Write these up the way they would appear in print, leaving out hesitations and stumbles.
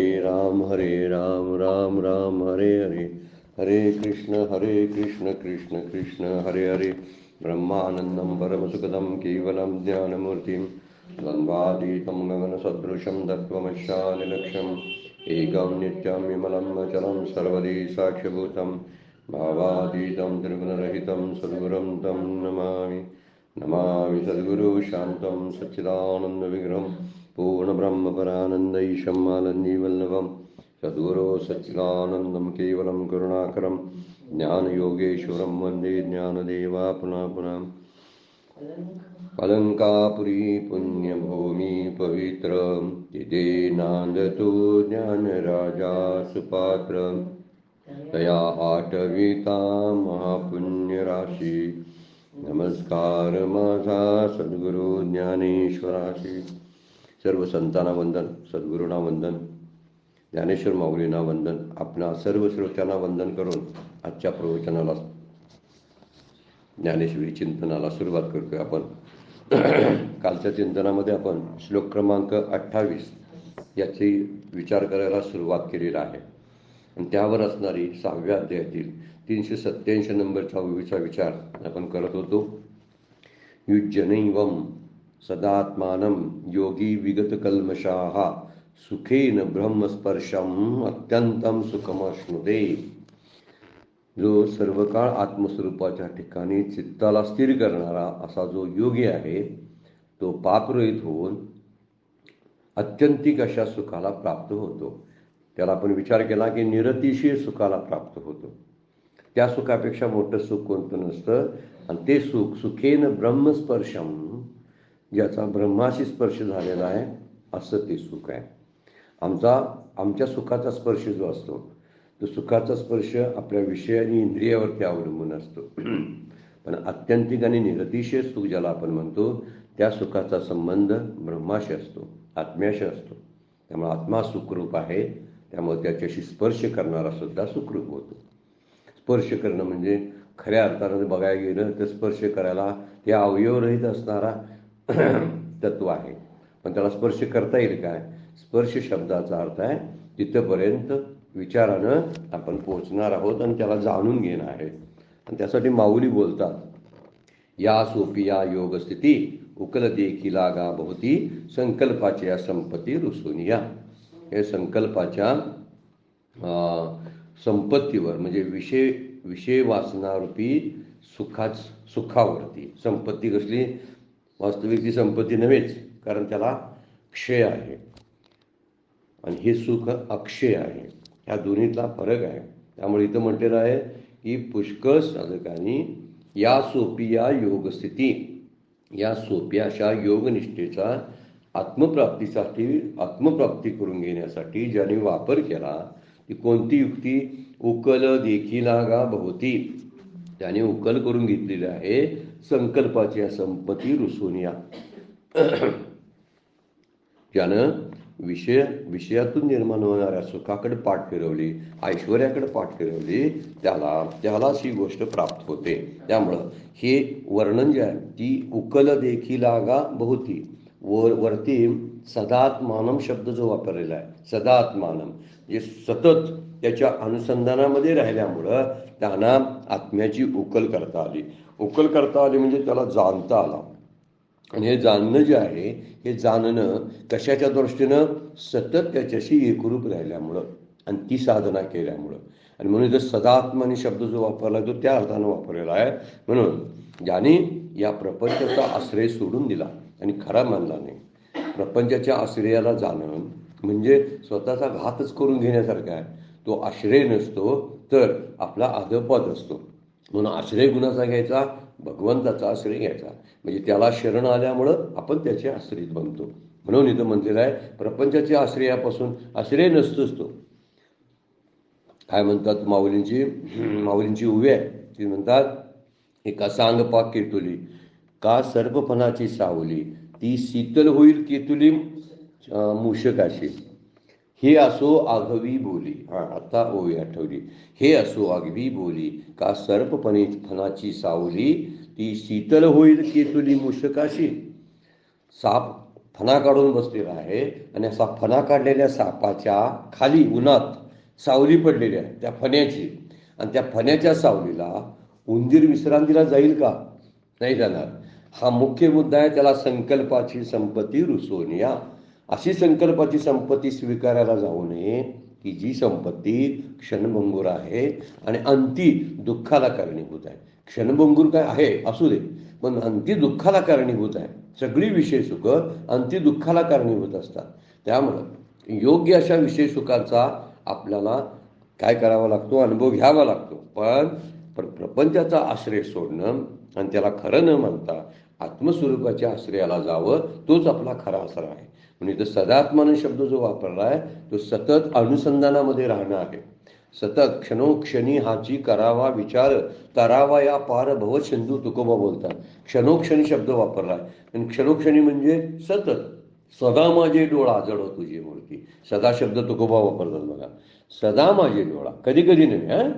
हरे राम राम राम हरे हरे, हरे कृष्ण कृष्ण कृष्ण हरे हरे। ब्रह्मानंदं परमसुखदं केवलं ज्ञानमूर्तिं द्वन्द्वातीतं गगनसदृशं तत्त्वमस्यादिलक्ष्यम् एकं नित्यं विमलं अचलं सर्वदी साक्ष्यभूतं भावातीतं त्रिगुणरहितं सद्गुरुं तं नमामि। नमामि सद्गुरु शान्तं सच्चिदानन्दविग्रहं पूर्णब्रह्मपरानन्दैशम् आनन्दीवल्लभं सद्गुरो सच्चिदानन्दं केवलं करुणाकरं ज्ञानयोगेश्वरं वन्दे ज्ञानदेवापुना पुनः। अलंकापुरी पुण्यभूमि पवित्र तिथे नांदतो ज्ञानराजा सुपात्र तया आठविता महापुण्यराशी नमस्कार माझा सद्गुरु ज्ञानेश्वराशी। सर्व संतांना वंदन, सद्गुरूंना वंदन, ज्ञानेश्वर माऊलींना वंदन, आपणा सर्व श्रोत्यांना वंदन करून आजच्या प्रवचनाला ज्ञानेश्वरी चिंतनाला सुरुवात करतोय आपण। कालच्या चिंतनामध्ये आपण श्लोक क्रमांक 28 याची विचार करायला सुरुवात केलेला आहे आणि त्यावर असणारी 6व्या अध्यायातील 387 नंबरचा ओवीचा विचार आपण करत होतो। युज्यनैवं सदात्मानं योगी विगत कल्मषाः सुखेन ब्रह्मस्पर्शम अत्यंतम सुखमश्नुते। जो सर्व काळ आत्मस्वरूपाच्या ठिकाणी चित्ताला स्थिर करणारा असा जो योगी आहे तो पापरहित होऊन अत्यंतिक अशा सुखाला प्राप्त होतो। त्याला आपण विचार केला की निरतिशय सुखाला प्राप्त होतो। त्या सुखापेक्षा मोठं सुख कोणतं नसतं आणि ते सुख सुखेन ब्रह्मस्पर्शम, ज्याचा ब्रह्माशी स्पर्श झालेला आहे असं ते सुख आहे। आमच्या सुखाचा स्पर्श जो असतो तो सुखाचा स्पर्श आपल्या विषय आणि इंद्रियावरती अवलंबून असतो, पण आत्यंतिक आणि निरतिशय सुख ज्याला आपण म्हणतो त्या सुखाचा संबंध ब्रह्माशी असतो, आत्म्याशी असतो। त्यामुळे आत्मा सुखरूप आहे, त्यामुळे त्याच्याशी स्पर्श करणारा सुद्धा सुखरूप होतो। स्पर्श करणं म्हणजे खऱ्या अर्थानं बघायला गेलं तर स्पर्श करायला त्या अवयवरहित असणारा तत्व आहे, पण त्याला स्पर्श करता येईल काय? स्पर्श शब्दाचा अर्थ आहे तिथपर्यंत विचारानं आपण पोहोचणार आहोत आणि त्याला जाणून घेणं आहे। आणि त्यासाठी माऊली बोलतात, या सोपी या योग स्थिती उकल देखी लागा बहुती संकल्पाच्या संपत्ती रुसूनिया। हे संकल्पाच्या संपत्तीवर म्हणजे विषय वासनारूपी सुखावरती। संपत्ती कसली? वास्तविक ती संपत्ती नव्हेच, कारण त्याला क्षय आहे आणि हे सुख अक्षय आहे। ह्या दोन्हीतला फरक आहे। त्यामुळे इथं म्हटलेलं आहे की पुष्कळ साधकांनी या सोपी या योगस्थिती, या सोप्या अशा योगनिष्ठेचा आत्मप्राप्ती करून घेण्यासाठी ज्याने वापर केला ती कोणती युक्ती? उकल देखी लागा बहुती, त्याने उकल करून घेतलेली आहे संकल्पाची संपत्ती रुसूनिया। ज्यानं विषयातून निर्माण होणाऱ्या सुखाकडे पाठ फिरवली, ऐश्वर्याकडे पाठ फिरवली, त्यालाच ही गोष्ट प्राप्त होते। त्यामुळं हे वर्णन जे आहे ती उकल देखील लागा बहुती, वरती सदात्मानम शब्द जो वापरलेला आहे, सदात्मानम जे सतत त्याच्या अनुसंधानामध्ये राहिल्यामुळं त्यांना आत्म्याची उकल करता आली म्हणजे त्याला जाणता आला। आणि हे जाणणं जे आहे हे जाणणं कशाच्या दृष्टीनं? सतत त्याच्याशी एकरूप राहिल्यामुळं आणि ती साधना केल्यामुळं। आणि म्हणून इथं सदात्मानी शब्द जो वापरला तो त्या अर्थानं वापरलेला आहे। म्हणून ज्याने या प्रपंचाचा आश्रय सोडून दिला आणि खरा मानला नाही, प्रपंचाच्या आश्रयाला जाणं म्हणजे स्वतःचा घातच करून घेण्यासारखा आहे। तो आश्रय नसतो तर आपला अधपद असतो। म्हणून आश्रय गुणाचा घ्यायचा, भगवंताचा आश्रय घ्यायचा, म्हणजे त्याला शरण आल्यामुळं आपण त्याचे आश्रित बनतो। म्हणून इथं म्हटलेलं आहे प्रपंचाच्या आश्रयापासून आश्रय नसतोच तो। काय म्हणतात माऊलींची उभी आहे ती म्हणतात, एका सांग पाक केतुली का सर्पपणाची सावली ती शीतल होईल केतुली मूषकाशी। हे असो आघवी बोली, आता ओवी आठवली, हे असो आघवी बोली का सर्पपणाची सावली ती शीतल होईल केतुली मूषकाशी। साप फणा काढून बसलेला आहे आणि असा फणा काढलेल्या सापाच्या खाली उन्हात सावली पडलेली आहे त्या फण्याची, आणि त्या फण्याच्या सावलीला उंदीर विश्रांतीला जाईल का? नाही जाणार. हा मुख्य मुद्दा आहे. त्याला संकल्पाची संपत्ती रुसवून या. अशी संकल्पाची संपत्ती स्वीकारायला जाऊ नये की जी संपत्ती क्षणभंगूर आहे आणि अंती दुःखाला कारणीभूत आहे. क्षणभंगूर काय आहे असू दे, पण अंती दुःखाला कारणीभूत आहे. सगळी विषय सुख अंती दुःखाला कारणीभूत असतात. त्यामुळं योग्य अशा विषय सुखाचा आपल्याला काय करावा लागतो? अनुभव घ्यावा लागतो. पण प्रपंचाचा आश्रय सोडणं आणि त्याला खरं न मानता आत्मस्वरूपाच्या आश्रयाला जावं, तोच आपला खरा आसरा आहे. म्हणजे तो सदात्मान शब्द जो वापरला आहे तो सतत अनुसंधानामध्ये राहणं आहे. सतत क्षणोक्षणी हाची करावा विचार, तरावा या पार भव सिंधू तुकोबा बोलतात. क्षणोक्षणी शब्द वापरला आहे. आणि क्षणोक्षणी म्हणजे सतत. सदा माझे डोळा जडो तुझी मूर्ती. सदा शब्द तुकोबा वापरतात बघा. सदा माझे डोळा, कधी कधी नाही,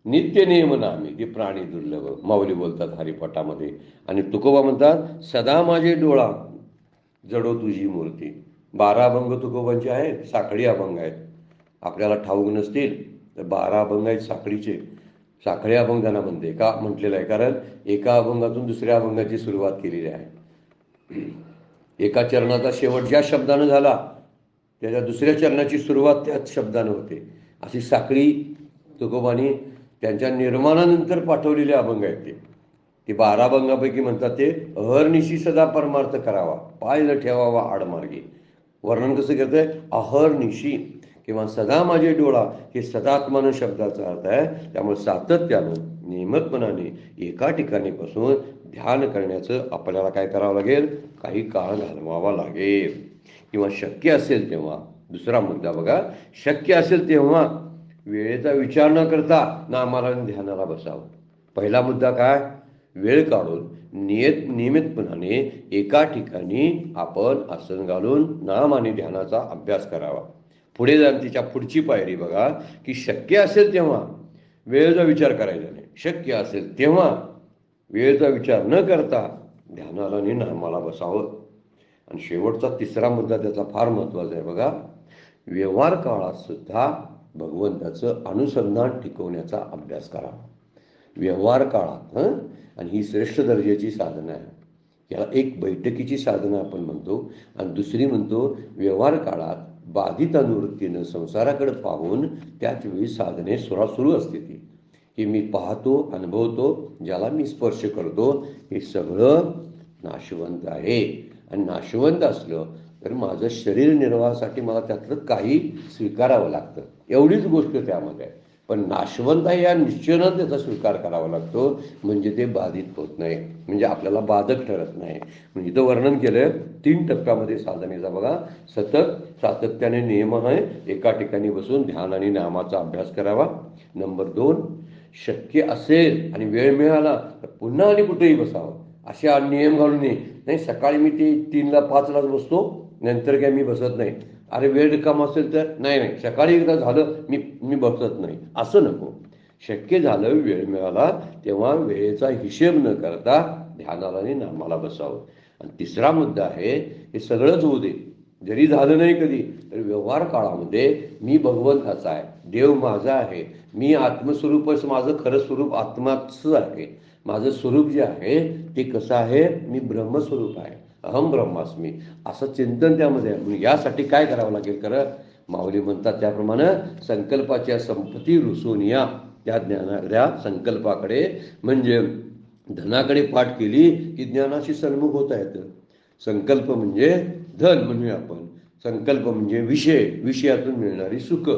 नित्य नियम नामी ते प्राणी दुर्लभ माऊली बोलतात हरिपाठामध्ये. आणि तुकोबा म्हणतात सदा माझे डोळा जडो तुझी मूर्ती. 12 अभंग तुकोबांचे आहेत, साखळी अभंग आहेत. आपल्याला ठाऊक नसतील तर 12 अभंग आहेत साखळीचे. साखळी अभंग त्यांना म्हणते का म्हटलेलं आहे? कारण एका अभंगातून दुसऱ्या अभंगाची सुरुवात केलेली आहे. एका चरणाचा शेवट ज्या शब्दानं झाला त्याच्या दुसऱ्या चरणाची सुरुवात त्याच शब्दानं होते. अशी साखळी तुकोबांनी त्यांच्या निर्माणानंतर पाठवलेले अभंग आहेत. ते 12 अभंगापैकी म्हणतात ते अहर्निशी सदा परमार्थ करावा, पाय न ठेवावा आडमार्गी. वर्णन कसं करतंय? अहर्निशी किंवा सदा माझे डोळा हे सदात्मान शब्दाचा अर्थ आहे. त्यामुळे सातत्यानं नियमितपणाने एका ठिकाणी बसून ध्यान करण्याचं आपल्याला काय करावं लागेल? काही काळ घालवावा लागेल. किंवा शक्य असेल तेव्हा, दुसरा मुद्दा बघा, शक्य असेल तेव्हा वेळेचा विचार न करता नामाला ध्यानाला बसावं. पहिला मुद्दा काय? वेळ काढून नियमितपणाने एका ठिकाणी आपण आसन घालून नाम आणि ध्यानाचा अभ्यास करावा. पुढे जाऊन तिच्या पुढची पायरी बघा की शक्य असेल तेव्हा वेळेचा विचार करायचा नाही. शक्य असेल तेव्हा वेळेचा विचार न करता ध्यानाला आणि नामाला बसावं. आणि शेवटचा तिसरा मुद्दा त्याचा फार महत्त्वाचा आहे बघा. व्यवहार काळात सुद्धा भगवंताचं अनुसंधान टिकवण्याचा अभ्यास करा. व्यवहार काळात आणि ही श्रेष्ठ दर्जाची साधना आहे. याला एक बैठकीची साधना आपण म्हणतो आणि दुसरी म्हणतो व्यवहार काळात बाधित अनुवृत्तीनं संसाराकडे पाहून त्याच वेळी साधने सुरू असते ती की मी पाहतो, अनुभवतो, ज्याला मी स्पर्श करतो, हे सगळं नाशवंत आहे. आणि नाशवंत असलं तर माझं शरीर निर्वाहासाठी मला त्यातलं काही स्वीकारावं लागतं. एवढीच गोष्ट त्यामध्ये आहे. पण नाशवंत आहे या निश्चयानं त्याचा स्वीकार करावा लागतो. म्हणजे ते बाधित होत नाही, म्हणजे आपल्याला बाधक ठरत नाही. म्हणजे इथं वर्णन केलं 3 टप्प्यामध्ये साधनेचा बघा. सतत सातत्याने नियम आहे. एका ठिकाणी बसून ध्यान आणि नामाचा अभ्यास करावा. नंबर 2, शक्य असेल आणि वेळ मिळाला तर पुन्हा आणि कुठेही बसावं. असे नियम घालून नाही सकाळी मी ते 3ला 5लाच बसतो, नंतर काय मी बसत नाही. अरे वेळ रिकाम असेल तर नाही सकाळी एकदा झालं मी बसत नाही, असं नको. शक्य झालं वेळ मिळाला तेव्हा वेळेचा हिशेब न करता ध्यानाला आणि नामाला बसावं. आणि तिसरा मुद्दा आहे, हे सगळंच होऊ दे, जरी झालं नाही कधी तर व्यवहार काळामध्ये मी भगवंताचा आहे, देव माझा आहे, मी आत्मस्वरूपच, माझं खरं स्वरूप आत्माच आहे. माझं स्वरूप जे आहे ते कसं आहे? मी ब्रह्मस्वरूप आहे, अहम ब्रह्मास्मी, असं चिंतन त्यामध्ये आहे. म्हणून यासाठी काय करावं लागेल? खरं माऊली म्हणतात त्याप्रमाणे संकल्पाच्या संपत्ती रुसून या. त्या ज्ञानाच्या संकल्पाकडे म्हणजे धनाकडे पाठ केली की ज्ञानाशी सन्मुख होता येतं. संकल्प म्हणजे धन म्हणूया आपण, संकल्प म्हणजे विषयातून मिळणारी सुख.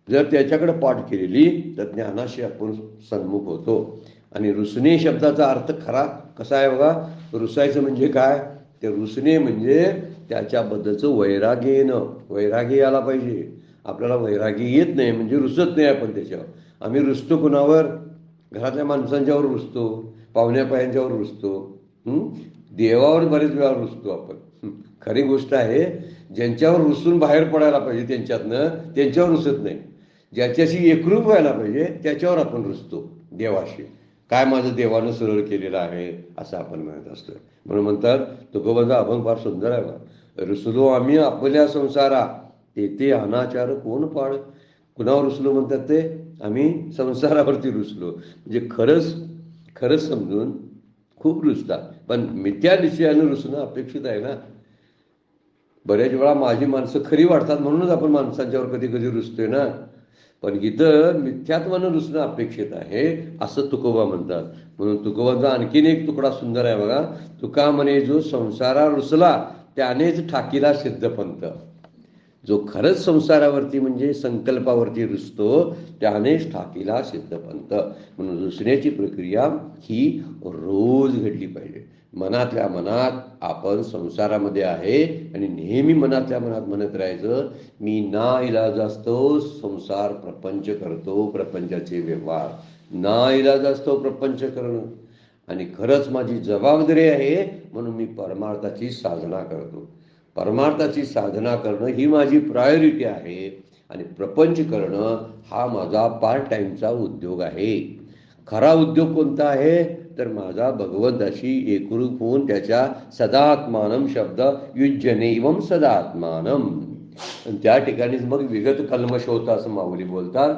जर त्याच्याकडे पाठ केलेली तर ज्ञानाशी आपण सन्मुख होतो. आणि रुसणे शब्दाचा अर्थ खरा कसा आहे बघा. रुसायचं म्हणजे काय? ते रुसणे म्हणजे त्याच्याबद्दलचं वैराग्य येणं. वैराग्य यायला पाहिजे. आपल्याला वैराग्य येत नाही म्हणजे रुसत नाही आपण त्याच्यावर. आम्ही रुसतो कुणावर? घरातल्या माणसांच्यावर रुसतो, पाहुण्या पायांच्यावर रुसतो, देवावर बरेच वेळा रुसतो आपण. खरी गोष्ट आहे, ज्यांच्यावर रुसून बाहेर पडायला पाहिजे त्यांच्यावर रुसत नाही. ज्याच्याशी एकरूप व्हायला पाहिजे त्याच्यावर आपण रुसतो. देवाशी काय माझं देवानं सरळ केलेलं आहे असं आपण म्हणत असतो. म्हणून म्हणतात तुकोबांचा अभंग फार सुंदर आहे बा. रुसलो आम्ही आपल्या संसारा, तेथे अनाचार कोण पाळ. कुणावर रुसलो म्हणतात ते? आम्ही संसारावरती रुसलो. म्हणजे खरंच खरंच समजून खूप रुसतात, पण मिथ्या निश्चयानं रुसणं अपेक्षित आहे ना. बऱ्याच वेळा माझी माणसं खरी वाटतात म्हणूनच आपण माणसांच्यावर कधी कधी रुसतोय ना. पण इथं मिथ्यात्वानं रुसणं अपेक्षित आहे असं तुकोबा म्हणतात. म्हणून तुकोबाचा आणखीन एक तुकडा सुंदर आहे बघा. तुका म्हणे जो संसारा रुसला त्यानेच ठाकीला सिद्धपंथ. जो खरंच संसारावरती म्हणजे संकल्पावरती रुसतो त्यानेच ठाकीला सिद्धपंथ. म्हणून रुसण्याची प्रक्रिया ही रोज घडली पाहिजे. मनातल्या मनात आपण संसारामध्ये आहे आणि नेहमी मनातल्या मनात म्हणत राहायचं, मी नाइलाजास्तव संसार प्रपंच करतो, प्रपंचाचे व्यवहार नाइलाजास्तव प्रपंच करणं आणि खरंच माझी जबाबदारी आहे म्हणून मी परमार्थाची साधना करतो. परमार्थाची साधना करणं ही माझी प्रायोरिटी आहे आणि प्रपंच करणं हा माझा पार्ट टाइमचा उद्योग आहे. खरा उद्योग कोणता आहे तर माझा भगवंताशी एकरूप होऊन त्याच्या सदात्मानम शब्द युज्यनैवम सदात्मानम. त्या ठिकाणीच मग विगत कल्मश होता असं माऊली बोलतात.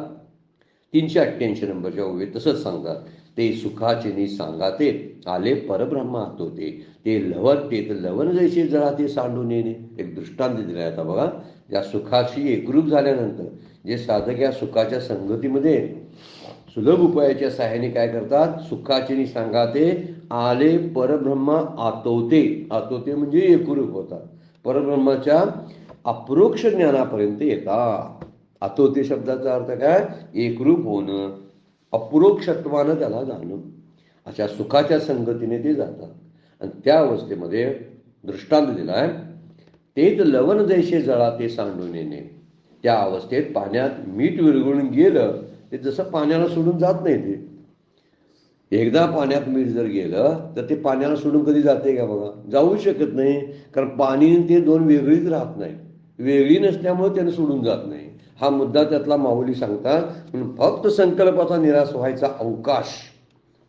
388 नंबरच्या ओळीत तसंच सांगतात. ते सुखाचे सांगाते आले परब्रह्मा होते, ते लवण जैसे जळा ते सांडून येणे. एक दृष्टांत दिला आता बघा. या सुखाशी एकरूप झाल्यानंतर जे साधक या सुखाच्या संगतीमध्ये सुलभ उपायाच्या सहाय्याने काय करतात, सुखाचे सांगाते आले परब्रह्मा आतोते. आतोते म्हणजे एकरूप होतात, परब्रह्माच्या अपरोक्ष ज्ञानापर्यंत येतात. आतोते शब्दाचा अर्थ काय, एकरूप होणं, अपरोक्षत्वानं त्याला जाणं. अशा सुखाच्या संगतीने ते जातात. आणि त्या अवस्थेमध्ये दृष्टांत दिलाय, तेच लवण जैसे जळा ते सांडून येणे. त्या अवस्थेत पाण्यात मीठ विरघळून गेलं ते जसं पाण्याला सोडून जात नाही. ते एकदा पाण्यात मीठ जर गेलं तर ते पाण्याला सोडून कधी जाते का बघा, जाऊ शकत नाही. कारण पाणी ते दोन वेगळीच राहत नाही, वेगळी नसल्यामुळे त्यानं सोडून जात नाही. हा मुद्दा त्यातला माऊली सांगतात. म्हणून फक्त संकल्पाचा निराश व्हायचा अवकाश,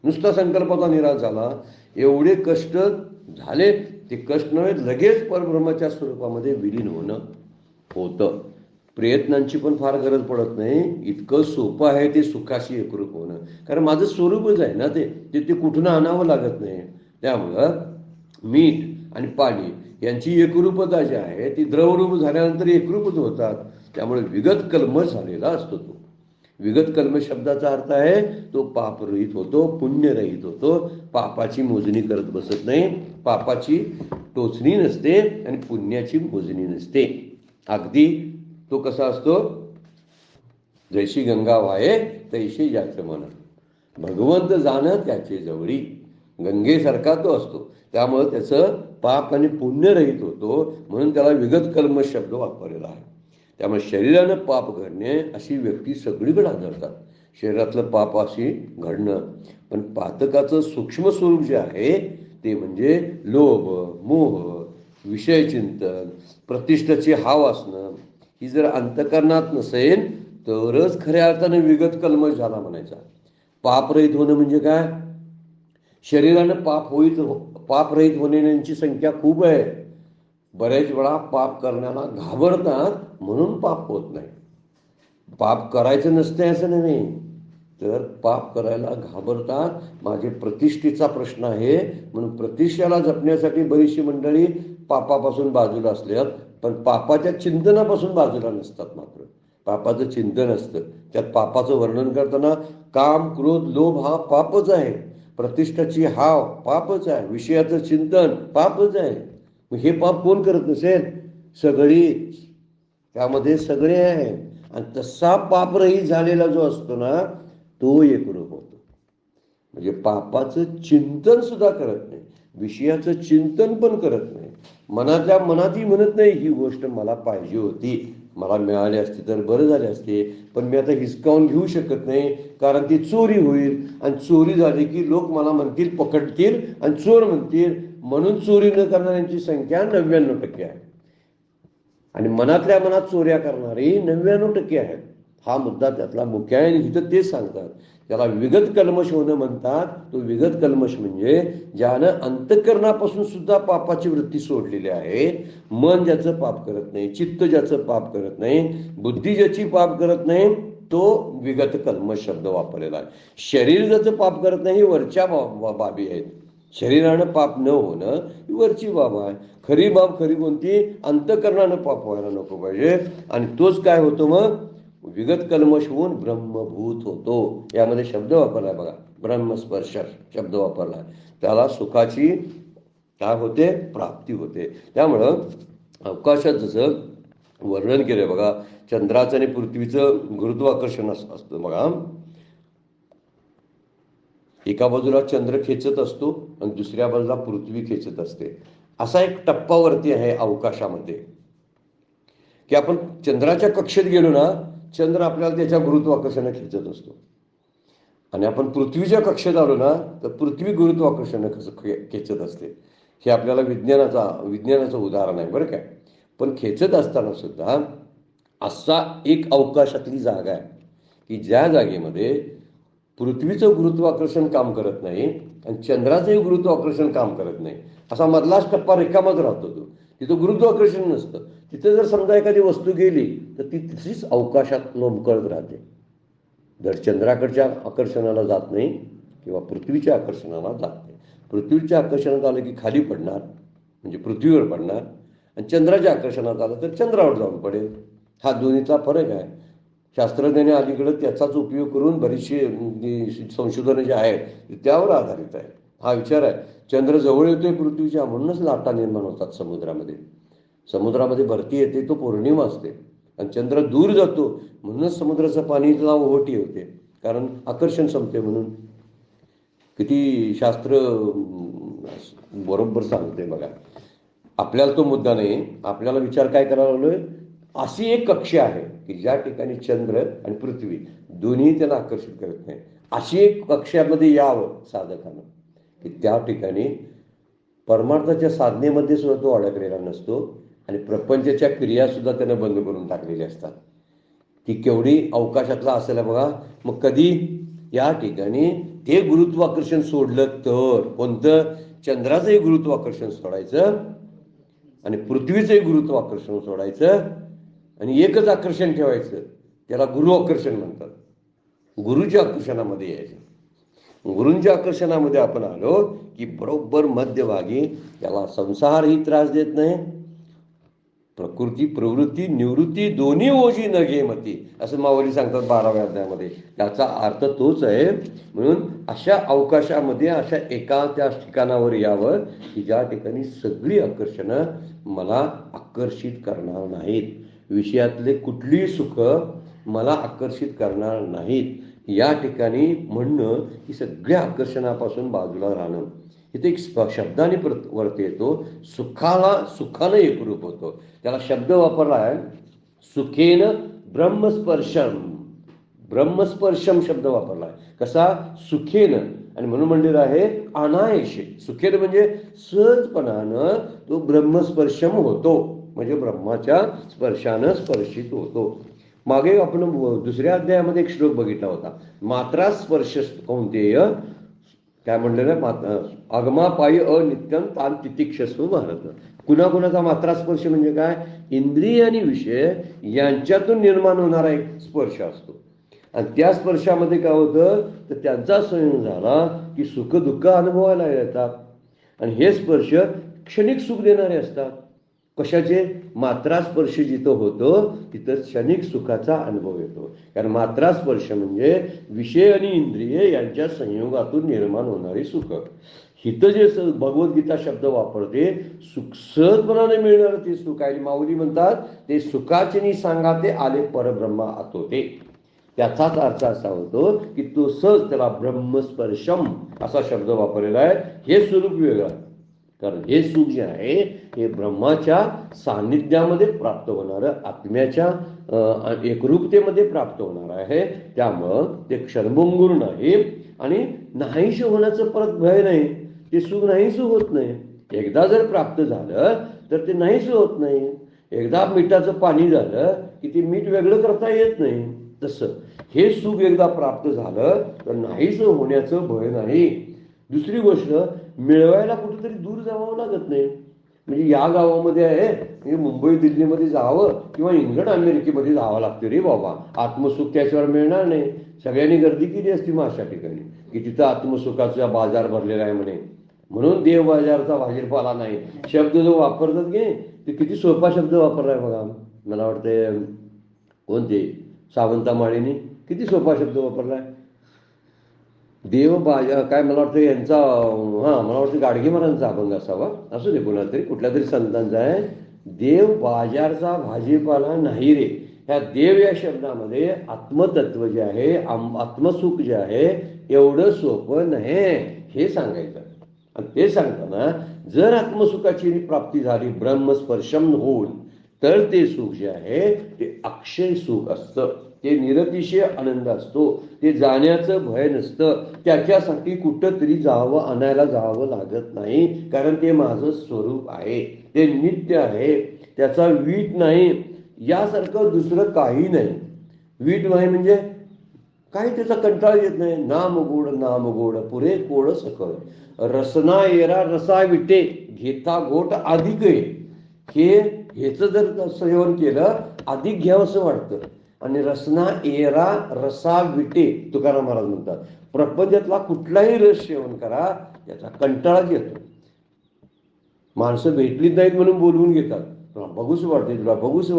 नुसता संकल्पाचा निराश झाला, एवढे कष्ट झाले, ते कष्ट नव्हे लगेच परब्रह्माच्या स्वरूपामध्ये विलीन होणं होतं. प्रयत्नांची पण फार गरज पडत नाही, इतकं सोपं आहे ते सुखाशी एकरूप होणं. कारण माझं स्वरूपच आहे ना ते कुठून आणावं लागत नाही. त्यामुळं मीठ आणि पाणी यांची एकरूपता जी आहे ती द्रवरूप झाल्यानंतर एकरूपच होतात. त्यामुळे विगत कल्मश झालेला असतो तो. विगत कल्मश शब्दाचा अर्थ आहे तो पापरहित होतो, पुण्यरहित होतो. पापाची मोजणी करत बसत नाही, पापाची टोचणी नसते आणि पुण्याची मोजणी नसते. अगदी तो कसा असतो, जैशी गंगा वाहे तैशी ज्याचं मन. भगवंत जाणं त्याचे जवळी, गंगेसारखा तो असतो. त्यामुळं त्याचं पाप आणि पुण्य रहित होतो, म्हणून त्याला विगत कल्मश शब्द वापरलेला आहे. त्यामुळे शरीरानं पाप घडणे अशी व्यक्ती सगळीकडे आढळतात. शरीरातलं पाप अशी घडणं, पण पातकाचं सूक्ष्म स्वरूप जे आहे ते म्हणजे लोभ, मोह, विषयचिंतन, प्रतिष्ठेची हाव असणं. ही जर अंतकरणात नसेल तरच खऱ्या अर्थाने विगत कल्मश झाला म्हणायचा. पापरहित होणं म्हणजे काय, शरीरानं पापरहित होण्याची संख्या खूप आहे. बऱ्याच वेळा पाप करण्याला घाबरतात म्हणून पाप होत नाही. पाप करायचं नसते असं नाही, तर पाप करायला घाबरतात. माझे प्रतिष्ठेचा प्रश्न आहे म्हणून प्रतिष्ठेला जपण्यासाठी बरीचशी मंडळी पापापासून बाजूला असल्यात, पण पापाच्या चिंतनापासून बाजूला नसतात. मात्र पापाचं चिंतन असतं. त्यात पापाचं वर्णन करताना काम, क्रोध, लोभ हा पापच आहे, प्रतिष्ठाची हाव पापच आहे, विषयाचं चिंतन पापच आहे. मग हे पाप कोण करत नसेल, सगळी त्यामध्ये सगळे आहे. आणि तसा पापरहित झालेला जो असतो ना तो एकरूप होतो. म्हणजे पापाचं चिंतन सुद्धा करत नाही, विषयाचं चिंतन पण करत नाही, मनातल्या मनातही म्हणत नाही ही गोष्ट मला पाहिजे होती, मला मिळाली असती तर बरं झाले असते, पण मी आता हिसकावून घेऊ शकत नाही कारण ती चोरी होईल. आणि चोरी झाली की लोक मला म्हणतील, पकडतील आणि चोर म्हणतील. म्हणून चोरी न करणाऱ्यांची संख्या 99% आहे आणि मनातल्या मनात चोऱ्या करणारी 99% आहेत. हा मुद्दा त्यातला मुख्य आहे. आणि इथं तेच सांगतात, त्याला विगत कल्मश होणं म्हणतात. तो विगत कल्मश म्हणजे ज्यानं अंतःकरणापासून सुद्धा पापाची वृत्ती सोडलेली आहे. मन ज्याचं पाप करत नाही, चित्त ज्याचं पाप करत नाही, बुद्धी ज्याची पाप करत नाही, तो विगत कल्मश शब्द वापरलेला आहे. शरीर ज्याचं पाप करत नाही, ही वरच्या बाबी आहेत. शरीरानं पाप न होणं ही वरची बाब आहे. खरी बाब खरी कोणती? अंतःकरणानं पाप व्हायला नको पाहिजे. आणि तोच काय होतो मग? विगत कल्मश होऊन ब्रह्मभूत होतो. यामध्ये शब्द वापरलाय बघा, ब्रह्मस्पर्श शब्द वापरलाय. त्याला सुखाची काय होते? प्राप्ती होते. त्यामुळं अवकाशात जसं वर्णन केलंय बघा, चंद्राचं आणि पृथ्वीचं गुरुत्वाकर्षण असतं बघा. एका बाजूला चंद्र खेचत असतो आणि दुसऱ्या बाजूला पृथ्वी खेचत असते. असा एक टप्पावरती आहे अवकाशामध्ये की आपण चंद्राच्या कक्षेत गेलो ना, चंद्र आपल्याला त्याच्या गुरुत्वाकर्षणाने खेचत असतो. आणि आपण पृथ्वीच्या कक्षेत आलो ना, तर पृथ्वी गुरुत्वाकर्षणाने खेचत असते. हे आपल्याला विज्ञानाचं उदाहरण आहे बरं काय. पण खेचत असताना सुद्धा असा एक अवकाशातली जागा आहे की ज्या जागेमध्ये पृथ्वीचं गुरुत्वाकर्षण काम करत नाही आणि चंद्राचंही गुरुत्वाकर्षण काम करत नाही. असा मधलाच टप्पा रिकामाच राहतो. तो तिथं गुरुत्वाकर्षण नसतं. तिथे जर समजा एखादी वस्तू गेली तर ती तिथेच अवकाशात लोंबकळत राहते. जर चंद्राकडच्या आकर्षणाला जात नाही किंवा पृथ्वीच्या आकर्षणाला जात नाही. पृथ्वीच्या आकर्षणात आलं की खाली पडणार, म्हणजे पृथ्वीवर पडणार. आणि चंद्राच्या आकर्षणात आलं तर चंद्रावर जाऊन पडेल. हा दोन्हीचा फरक आहे. शास्त्रज्ञांनी अलीकडे त्याचाच उपयोग करून बरीचशी संशोधनं जी आहेत त्यावर आधारित आहे. हा विचार आहे. चंद्र जवळ येतोय पृथ्वीच्या म्हणूनच लाटा निर्माण होतात समुद्रामध्ये. समुद्रामध्ये भरती येते तो पौर्णिमा असते. आणि चंद्र दूर जातो म्हणूनच समुद्राचं पाणीला ओहोटी होते, कारण आकर्षण संपते म्हणून. किती शास्त्र बरोबर सांगते बघा. आपल्याला तो मुद्दा नाही. आपल्याला विचार काय करायला लागलोय? अशी एक कक्षा आहे की ज्या ठिकाणी चंद्र आणि पृथ्वी दोन्ही त्याला आकर्षित करत नाही. अशी एक कक्षामध्ये यावं साधकानं की त्या ठिकाणी परमार्थाच्या साधनेमध्ये सुद्धा तो अडकलेला नसतो आणि प्रपंचाच्या क्रियासुद्धा त्यानं बंद करून टाकलेल्या असतात. ती केवढी अवकाशातला असेल बघा. मग कधी या ठिकाणी ते गुरुत्वाकर्षण सोडलं तर कोणतं? चंद्राचंही गुरुत्वाकर्षण सोडायचं आणि पृथ्वीचंही गुरुत्वाकर्षण सोडायचं आणि एकच आकर्षण ठेवायचं. त्याला गुरु आकर्षण म्हणतात. गुरुच्या आकर्षणामध्ये यायचं. गुरूंच्या आकर्षणामध्ये आपण आलो की बरोबर मध्यभागी त्याला संसारही त्रास देत नाही, प्रकृती प्रवृत्ती निवृत्ती दोन्ही ओझी न घे मती, असं माऊली सांगतात 12व्या अध्यायामध्ये. त्याचा अर्थ तोच आहे. म्हणून अशा अवकाशामध्ये अशा एका त्या ठिकाणावर यावं की ज्या ठिकाणी सगळी आकर्षणं मला आकर्षित करणार नाहीत. विषयातले कुठलीही सुख मला आकर्षित करणार नाहीत. या ठिकाणी म्हणणं की सगळ्या आकर्षणापासून बाजूला राहणं. इथे एक शब्दाने वरती येतो. सुखानं एकरूप होतो. त्याला शब्द वापरला आहे सुखेन ब्रह्मस्पर्शम. ब्रह्मस्पर्शम शब्द वापरला आहे. कसा? सुखेन. आणि म्हणून म्हणलेलं आहे अनायशे. सुखेन म्हणजे सहजपणानं तो ब्रह्मस्पर्शम होतो, म्हणजे ब्रह्माच्या स्पर्शानं स्पर्शित होतो. मागे आपण दुसऱ्या अध्यायामध्ये एक श्लोक बघितला होता. मात्रा स्पर्श कौंतेय काय म्हणलेलं? आगमापायी अनित्यम तान तितिक्षस्व भारत. कुणाकुणाचा मात्रा स्पर्श म्हणजे काय? इंद्रिय आणि विषय यांच्यातून निर्माण होणारा एक स्पर्श असतो. आणि त्या स्पर्शामध्ये काय होतं तर त्यांचा संयोग झाला की सुख दुःख अनुभवायला येतात. आणि हे स्पर्श क्षणिक सुख देणारे असतात. कशाचे? मात्रा स्पर्श जिथं होतो तिथं क्षणिक सुखाचा अनुभव येतो. कारण मात्रा स्पर्श म्हणजे विषय आणि इंद्रिय यांच्या संयोगातून निर्माण होणारे सुख. हिथं जे भगवद्गीता शब्द वापरते सुख सहजपणाने मिळणार ते सुख आहे. माऊली म्हणतात ते सुखाचे सांगा ते आले परब्रह्मा आतोते. त्याचाच अर्थ असा होतो की तो सहज, त्याला ब्रह्मस्पर्शम असा शब्द वापरलेला आहे. हे स्वरूप वेगळं आहे. कारण हे सुख जे आहे हे ब्रह्माच्या सान्निध्यामध्ये प्राप्त होणारं, आत्म्याच्या एकरूपतेमध्ये प्राप्त होणार आहे. त्यामुळं ते क्षणभंगूर नाही आणि नाहीशी होण्याचं परत भय नाही. ते सुख नाहीसं होत नाही. एकदा जर प्राप्त झालं तर ते नाहीसं होत नाही. एकदा मिठाचं पाणी झालं की ते मीठ वेगळं करता येत नाही. तसं हे सुख एकदा प्राप्त झालं तर नाहीच होण्याचं भय नाही. दुसरी गोष्ट, मिळवायला कुठेतरी दूर जावं लागत नाही. म्हणजे या गावामध्ये आहे, म्हणजे मुंबई दिल्लीमध्ये जावं किंवा इंग्लंड अमेरिकेमध्ये जावं लागतं रे बाबा, आत्मसुख त्याशिवाय मिळणार नाही. सगळ्यांनी गर्दी केली असती मग अशा ठिकाणी की तिथं आत्मसुखाचा बाजार भरलेला आहे म्हणे, म्हणून देव बाजारचा भाजीपाला नाही. शब्द जो वापरतात की ते किती सोपा शब्द वापरलाय बघा. मला वाटते कोणते सावंता माळीने किती सोपा शब्द वापरलाय. देव बाजार काय, मला वाटतं यांचा, मला वाटतं गाडगे महाराजांचा अभंग असावा, असू दे कोणा तरी, कुठल्या तरी संतांचा आहे. देव बाजारचा भाजीपाला नाही रे. ह्या देव या शब्दामध्ये आत्मतत्व जे आहे, आत्मसुख जे आहे, एवढं सोपं नाही हे सांगायचं. आणि ते सांगताना जर आत्मसुखाची प्राप्ती झाली ब्रह्मस्पर्शम होऊन, तर ते सुख जे आहे ते अक्षय सुख असतं, ते निरतिशय आनंद असतो, ते जाण्याचं भय नसतं. त्याच्यासाठी कुठंतरी जावं, आणायला जावं लागत नाही, कारण ते माझं स्वरूप आहे, ते नित्य आहे, त्याचा वीट नाही. यासारखं दुसरं काही नाही. वीट नाही म्हणजे काही त्याचा कंटाळा येत नाही. नाम गोड पुरे कोड सकळ, रसना येरा रसा विटे, घेता घोट अधिक आहे. हेच जर सेवन केलं अधिक घ्यावं असं वाटतं. आणि रसना एरा रसा विटे, तुकाराम महाराज म्हणतात, प्रपंचातला कुठलाही रस सेवन करा, त्याचा कंटाळा येतो. माणसं भेटलीच नाहीत म्हणून बोलवून घेतात, बघूच वाटते तुला, बघूच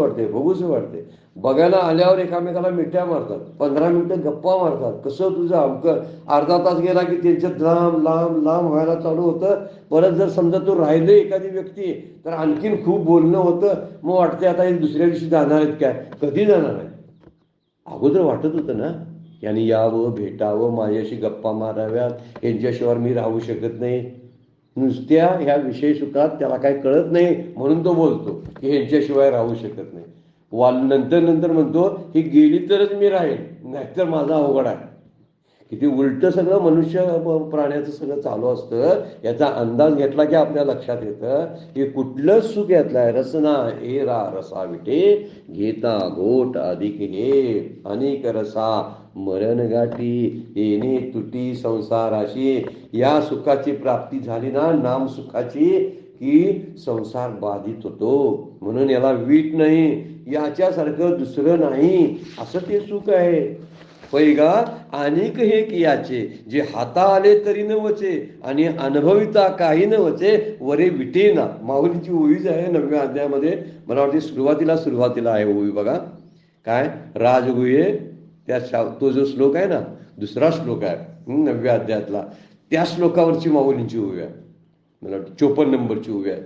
वाटते. बघायला आल्यावर एकामेकाला मिठ्या मारतात, 15 मिनिटं गप्पा मारतात, कसं तुझं अमकं. अर्धा तास गेला की त्यांच्यात लांब व्हायला चालू होतं. परत जर समजा तो राहिले एखादी व्यक्ती तर आणखीन खूप बोलणं होतं. मग वाटते आता हे दुसऱ्या दिवशी जाणार आहेत काय, कधी जाणार आहे. अगोदर वाटत होतं ना, यांनी यावं, भेटावं, माझ्याशी गप्पा माराव्यात, यांच्याशिवाय मी राहू शकत नाही. नुसत्या ह्या विषय सुखात त्याला काही कळत नाही म्हणून तो बोलतो की ह्यांच्याशिवाय राहू शकत नाही. नंतर म्हणतो ही गेली तरच मी राहील, नाहीतर माझा अवघड आहे. किती उलट सगळं मनुष्य प्राण्याचं सगळं चालू असतं. याचा अंदाज घेतला की आपल्या लक्षात येतं की कुठलं सुख यातलंय. रसना एरा रसा विटे, घेता घोट अधिक हे, अनेक रसा मरण गाठी, येणे तुटी संसाराशी. या सुखाची प्राप्ती झाली ना, नाम सुखाची, की संसार बाधित होतो. म्हणून याला वीट नाही, याच्यासारखं दुसरं नाही, असं ते सुख आहे. पैगा अनेक हे कियाचे, जे हाता आले तरी न वचे, आणि अनुभविता काही न वचे, वरे विटे ना. माऊलीची ओळीच आहे 9व्या अध्यायामध्ये, मला वाटते सुरुवातीला आहे ओळी बघा. काय राजगुहे, त्या तो जो श्लोक आहे ना, दुसरा श्लोक आहे 9व्या अध्यायातला, त्या श्लोकावरची माऊलींची ओवी आहे. मला वाटतं 54 नंबरची ओवी आहे.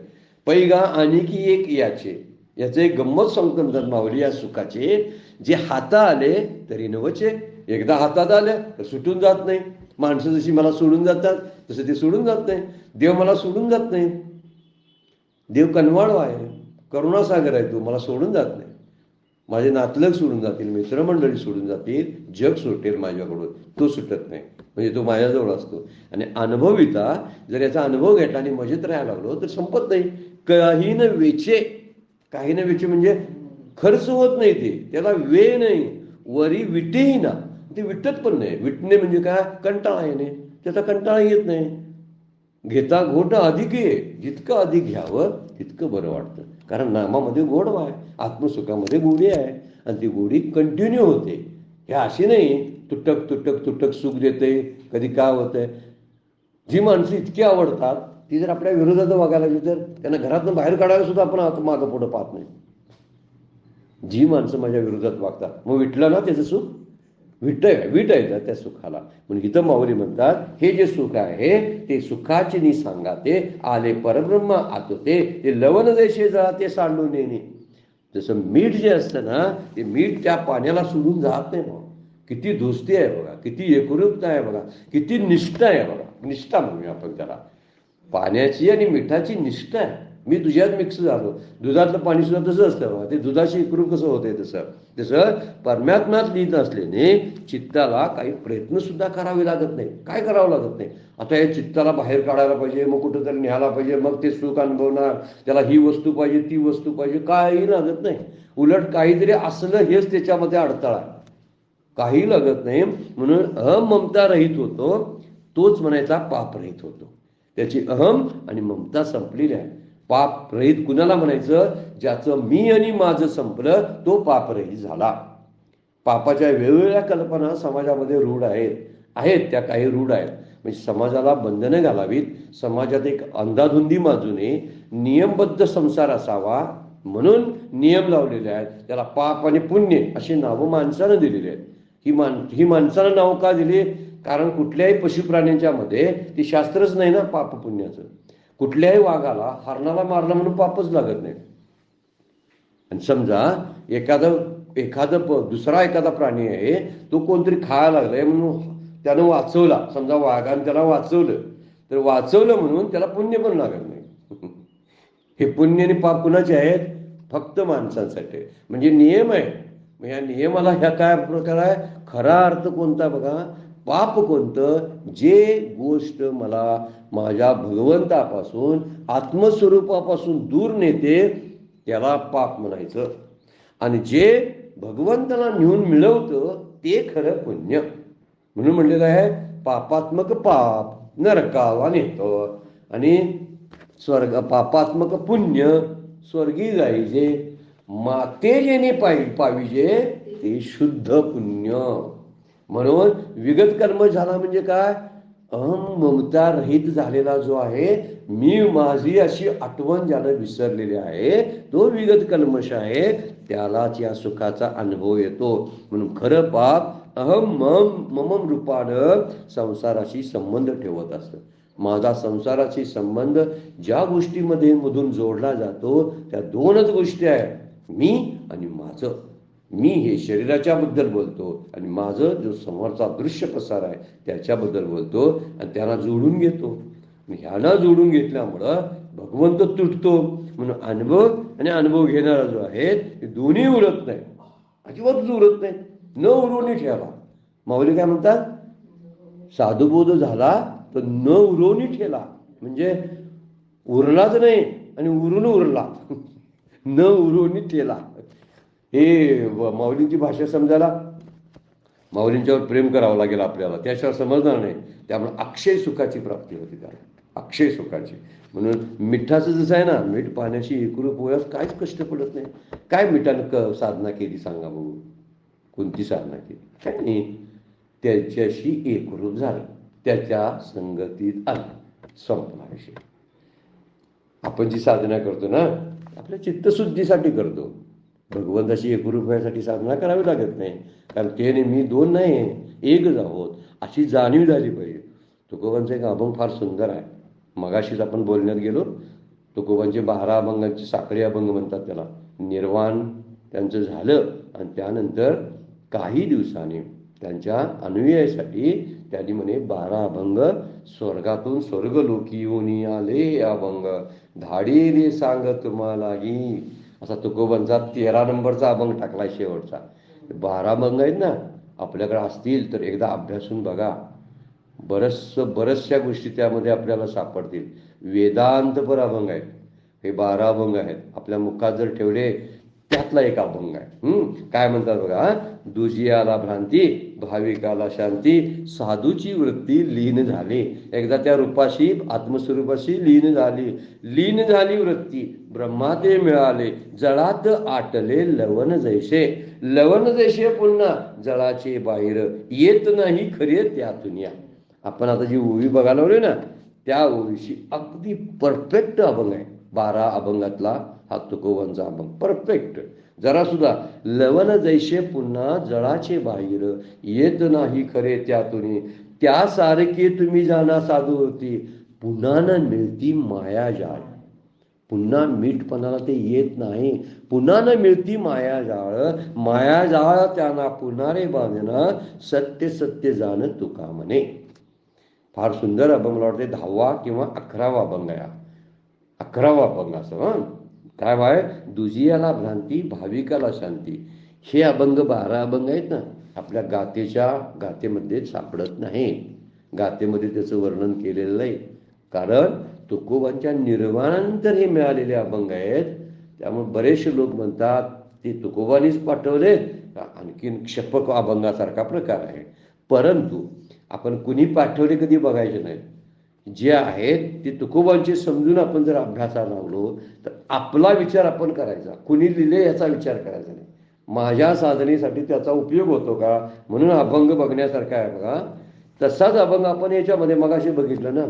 पैगा अनेकी एक याचे, याचं एक गंमत सांगतो म्हणतात माऊली या सुखाचे. जे हाता आले तरी नवचे, एकदा हातात आलं तर सुटून जात नाही. माणसं जशी मला सोडून जातात तसं ते सोडून जात नाही. देव मला सोडून जात नाही. देव कनवाळवा आहे, करुणासागर आहे, तो मला सोडून जात नाही. माझे नातलग सोडून जातील, मित्रमंडळी सोडून जातील, जग सुटेल माझ्याकडून, तो सुटत नाही. म्हणजे तो माझ्याजवळ असतो. आणि अनुभविता, जर याचा अनुभव घेतला आणि मजेत राहायला लागलो तर संपत नाही. काही न वेचे म्हणजे खर्च होत नाही, ते त्याला वे नाही. वरी विटेही ना, ते विटत पण नाही. विटणे म्हणजे काय, कंटाळा येणे, त्याचा कंटाळा येत नाही. घेता घोट अधिक आहे, जितकं अधिक घ्यावं तितकं बरं वाटतं. कारण नामामध्ये गोडवा आहे, आत्मसुखामध्ये गोडी आहे, आणि ती गोडी कंटिन्यू होते. हे अशी नाही तुटक सुख देते. कधी काय होतंय, जी माणसं इतकी आवडतात ती जर आपल्या विरोधात वागायला लागली तर त्यांना घरातून बाहेर काढायला सुद्धा आपण मागं पुढं पाहत नाही. जी माणसं माझ्या विरोधात वागतात, मग विटलं ना त्याचं सुख, विट आहे त्या सुखाला. म्हणून इथं माऊली म्हणतात, हे जे सुख आहे ते सुखाचे नि सांगा ते, आले परब्रह्म आतोते, ते लवण जैसे जळा ते सांडून येणे. जसं मीठ जे असतं ना, ते मीठ त्या पाण्याला सोडून जात नाही. मग किती दोस्ती आहे बघा, किती एकरूपता आहे बघा, किती निष्ठा आहे बघा. निष्ठा म्हणूया आपण त्याला, पाण्याची आणि मिठाची निष्ठा आहे. मी तुझ्यात मिक्स झालो. दुधातलं पाणी सुद्धा तसं असतं बघा, ते दुधाशी एकरूप कसं होतंय तसं परमात्म्यात लीन असल्याने चित्ताला काही प्रयत्न सुद्धा करावे लागत नाही. काय करावं लागत नाही. आता या चित्ताला बाहेर काढायला पाहिजे, मग कुठंतरी न्यायला पाहिजे, मग ते सुख अनुभवणार, त्याला ही वस्तू पाहिजे, ती वस्तू पाहिजे, काही लागत नाही. उलट काहीतरी असलं हेच त्याच्यामध्ये अडथळा आहे. काही लागत नाही. म्हणून अहम ममता रहित होतो, तोच म्हणायचा पाप रहित होतो. त्याची अहम आणि ममता संपलेली आहे. पाप रहित कुणाला म्हणायचं? ज्याचं मी आणि माझं संपलं तो पापरहित झाला. पापाच्या वेगवेगळ्या कल्पना समाजामध्ये रूढ आहेत त्या काही रूढ आहेत. म्हणजे समाजाला बंधनं घालावीत, समाजात एक अंधाधुंदी माजू नये, नियमबद्ध संसार असावा म्हणून नियम लावलेले आहेत. त्याला पाप आणि पुण्य अशी नावं माणसानं दिलेली आहेत. ही माणसानं नाव का दिली? कारण कुठल्याही पशुप्राण्यांच्या मध्ये ती शास्त्रच नाही ना पाप पुण्याचं. कुठल्याही वाघाला हरणाला मारलं म्हणून पापच लागत नाही. आणि समजा दुसरा एखादा प्राणी आहे, तो कोणतरी खायला लागलाय म्हणून त्यानं वाचवला, समजा वाघानं त्याला वाचवलं, तर वाचवलं म्हणून त्याला पुण्य पण लागत नाही. हे पुण्य आणि पाप कुणाचे आहेत? फक्त माणसांसाठी. म्हणजे नियम आहे. मग या नियमाला ह्या काय प्रकार आहे? खरा अर्थ कोणता बघा? पाप कोणतं? जे गोष्ट मला माझ्या भगवंतापासून आत्मस्वरूपापासून दूर नेते त्याला पाप म्हणायचं. आणि जे भगवंताला नेऊन मिळवतं ते खरं पुण्य. म्हणून म्हणलेलं आहे पापात्मक पाप नरकाला नेतं आणि पापात्मक पुण्य स्वर्गी जाईजे. माते जेणे पाविजे ते शुद्ध पुण्य. म्हणून विगत कर्म झाला म्हणजे काय? अहम ममता रहित झालेला जो आहे, मी माझी अशी आठवण ज्याला विसरलेली आहे तो विगत कल्मश आहे. त्यालाच या सुखाचा अनुभव येतो. म्हणून खरं पाप अहम मम रूपानं संसाराशी संबंध ठेवत असतं. माझा संसाराशी संबंध ज्या गोष्टीमध्ये मधून जोडला जातो त्या दोनच गोष्टी आहेत, मी आणि माझं. मी हे शरीराच्या बद्दल बोलतो आणि माझं जो समोरचा दृश्य प्रसार आहे त्याच्याबद्दल बोलतो आणि त्यांना जोडून घेतो. ह्याला जोडून घेतल्यामुळं भगवंत तुटतो. म्हणून अनुभव आणि अनुभव घेणारा जो आहे ते दोन्ही उरत नाही, अजिबातच उरत नाही. न उरवणी ठेवा. माऊली काय म्हणतात? साधुबोध झाला तर न उरवणी ठेला. म्हणजे उरलाच नाही आणि उरून उरला. न उरवणी ठेला. हे माऊलींची भाषा समजायला माऊलींच्यावर प्रेम करावं लागेल आपल्याला, त्याशिवाय समजणार नाही. त्यामुळे अक्षय सुखाची प्राप्ती होती त्याला, अक्षय सुखाची. म्हणून मिठाचं जसं आहे ना, मीठ पाण्याशी एकरूप होण्यास काहीच कष्ट पडत नाही. काय मिठानं साधना केली सांगा बघू? कोणती साधना केली? काय नाही. त्याच्याशी एकरूप झालं, त्याच्या संगतीत आलं, संपला विषय. आपण जी साधना करतो ना आपल्या चित्तशुद्धीसाठी करतो. भगवंताशी एकरूप व्हायसाठी साधना करावी लागत नाही. कारण ते नेहमी दोन नाही, एकच आहोत अशी जाणीव झाली पाहिजे. तुकोबांचं एक अभंग फार सुंदर आहे. मगाशीच आपण बोलण्यात गेलो. तुकोबांचे 12 अभंगांचे साखळी अभंग म्हणतात त्याला. निर्वाण त्यांचं झालं आणि त्यानंतर काही दिवसांनी त्यांच्या अनुयायासाठी त्यांनी म्हणे 12 अभंग स्वर्गातून स्वर्गलोकी येऊन आले अभंग धाडी रे सांग तुम्हालाही, असा तुकोबांचा 13 नंबरचा अभंग टाकलाय शेवटचा. 12 अभंग आहेत ना, आपल्याकडे असतील तर एकदा अभ्यासून बघा. बऱ्याचशा गोष्टी त्यामध्ये आपल्याला सापडतील. वेदांतपर अभंग आहेत हे. 12 अभंग आहेत. आपल्या मुखात जर ठेवले त्यातला एक अभंग आहे. काय म्हणतात बघा? दुजियाला भ्रांती भाविकाला शांती साधूची वृत्ती लीन झाली. एकदा त्या रूपाशी आत्मस्वरूपाशी लीन झाली वृत्ती ब्रह्माते मिळाले जळात आटले लवण जैसे पुन्हा जळाचे बाहेर येत नाही खरे त्यातून या. आपण आता जी ओवी बघायला लागलोय ना त्या ओवीशी अगदी परफेक्ट अभंग आहे. 12 अभंगातला हा तुकोबांचा अभंग परफेक्ट. जरा सुद्धा लवण जैसे पुन्हा जळाचे बाहेर येत नाही खरे त्यातून त्यासारखे तुम्ही जाणा साधू होती पुन्हा न मिळती मायाजाळ. पुन्हा मीठपणाला ते येत नाही. पुन्हा न मिळती मायाजाळ त्यांना पुन्हा रे बांधना सत्य सत्य जाण तुका म्हणे. फार सुंदर अभंग. मला वाटते 10वा किंवा 11वा अभंग आहे. 11वा अभंग असं. काय बाय? दुजियाला भ्रांती भाविकाला शांती. हे अभंग 12 अभंग आहेत ना, आपल्या गातेमध्ये सापडत नाही. गातेमध्ये त्याचं वर्णन केलेलं नाही. कारण तुकोबांच्या निर्वाणानंतर हे मिळालेले अभंग आहेत. त्यामुळे बरेचसे लोक म्हणतात ते तुकोबांनीच पाठवले आणखीन क्षपक अभंगासारखा प्रकार आहे. परंतु आपण कुणी पाठवले कधी बघायचे नाही. जे आहेत ते तुकोबांचे समजून आपण जर अभ्यासाला लागलो तर आपला विचार आपण करायचा, कुणी लिहिले याचा विचार करायचा नाही. माझ्या साधनेसाठी त्याचा उपयोग होतो का, म्हणून अभंग बघण्यासारखा आहे बघा. तसाच अभंग आपण याच्यामध्ये मगाशी बघितलं ना,